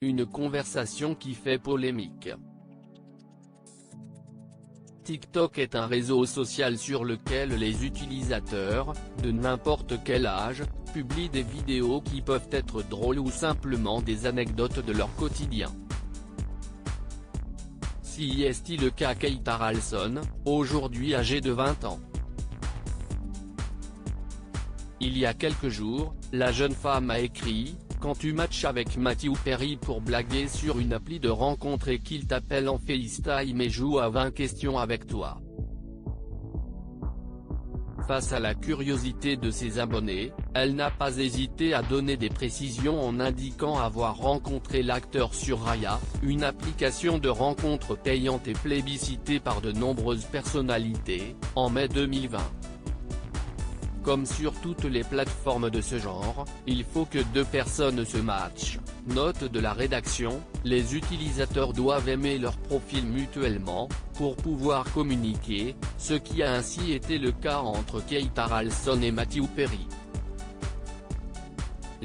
Une conversation qui fait polémique. TikTok est un réseau social sur lequel les utilisateurs, de n'importe quel âge, publient des vidéos qui peuvent être drôles ou simplement des anecdotes de leur quotidien. Si est le cas Kate Harrelson, aujourd'hui âgée de 20 ans. Il y a quelques jours, la jeune femme a écrit « Quand tu matches avec Matthew Perry pour blaguer sur une appli de rencontre et qu'il t'appelle en FaceTime et joue à 20 questions avec toi ». Face à la curiosité de ses abonnés, elle n'a pas hésité à donner des précisions en indiquant avoir rencontré l'acteur sur Raya, une application de rencontre payante et plébiscitée par de nombreuses personnalités, en mai 2020. Comme sur toutes les plateformes de ce genre, il faut que deux personnes se matchent. Note de la rédaction, les utilisateurs doivent aimer leur profil mutuellement, pour pouvoir communiquer, ce qui a ainsi été le cas entre Kate Harrelson et Matthew Perry.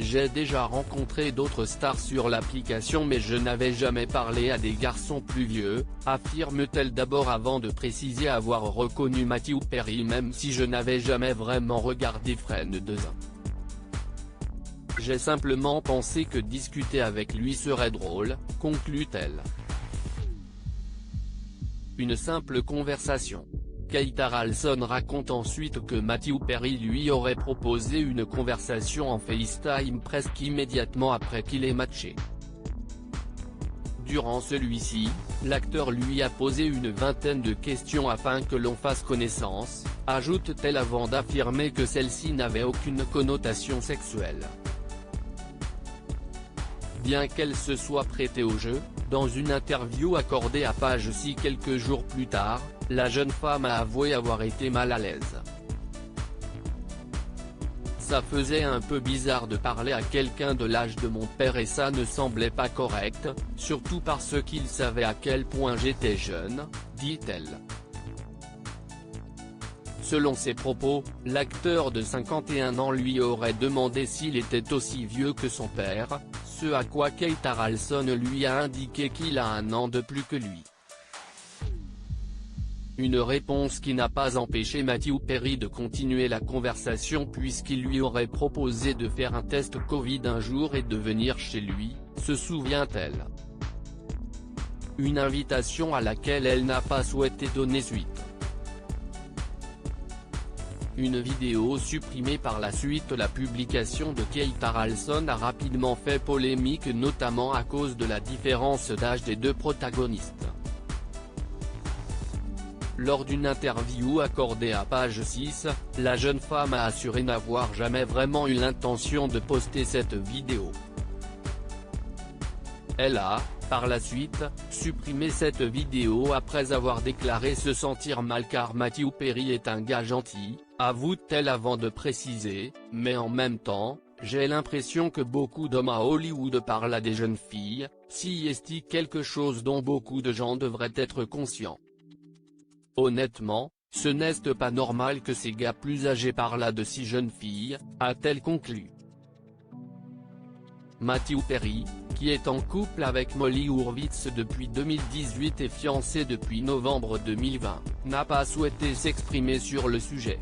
J'ai déjà rencontré d'autres stars sur l'application mais je n'avais jamais parlé à des garçons plus vieux, affirme-t-elle d'abord avant de préciser avoir reconnu Matthew Perry même si je n'avais jamais vraiment regardé Friends 2. J'ai simplement pensé que discuter avec lui serait drôle, conclut-elle. Une simple conversation. Kate Harrelson raconte ensuite que Matthew Perry lui aurait proposé une conversation en FaceTime presque immédiatement après qu'il ait matché. Durant celui-ci, l'acteur lui a posé une vingtaine de questions afin que l'on fasse connaissance, ajoute-t-elle avant d'affirmer que celle-ci n'avait aucune connotation sexuelle. Bien qu'elle se soit prêtée au jeu, dans une interview accordée à Page 6 quelques jours plus tard, la jeune femme a avoué avoir été mal à l'aise. Ça faisait un peu bizarre de parler à quelqu'un de l'âge de mon père et ça ne semblait pas correct, surtout parce qu'il savait à quel point j'étais jeune, dit-elle. Selon ses propos, l'acteur de 51 ans lui aurait demandé s'il était aussi vieux que son père, ce à quoi Kate Harrelson lui a indiqué qu'il a 1 an de plus que lui. Une réponse qui n'a pas empêché Matthew Perry de continuer la conversation puisqu'il lui aurait proposé de faire un test Covid un jour et de venir chez lui, se souvient-elle. Une invitation à laquelle elle n'a pas souhaité donner suite. Une vidéo supprimée par la suite. La publication de Kate Harrelson a rapidement fait polémique notamment à cause de la différence d'âge des deux protagonistes. Lors d'une interview accordée à Page 6, la jeune femme a assuré n'avoir jamais vraiment eu l'intention de poster cette vidéo. Elle a, par la suite, supprimé cette vidéo après avoir déclaré se sentir mal car Matthew Perry est un gars gentil, avoue-t-elle avant de préciser, mais en même temps, j'ai l'impression que beaucoup d'hommes à Hollywood parlent à des jeunes filles, si est quelque chose dont beaucoup de gens devraient être conscients. Honnêtement, ce n'est pas normal que ces gars plus âgés parlent à de si jeunes filles, a-t-elle conclu. Matthew Perry, qui est en couple avec Molly Hurwitz depuis 2018 et fiancé depuis novembre 2020, n'a pas souhaité s'exprimer sur le sujet.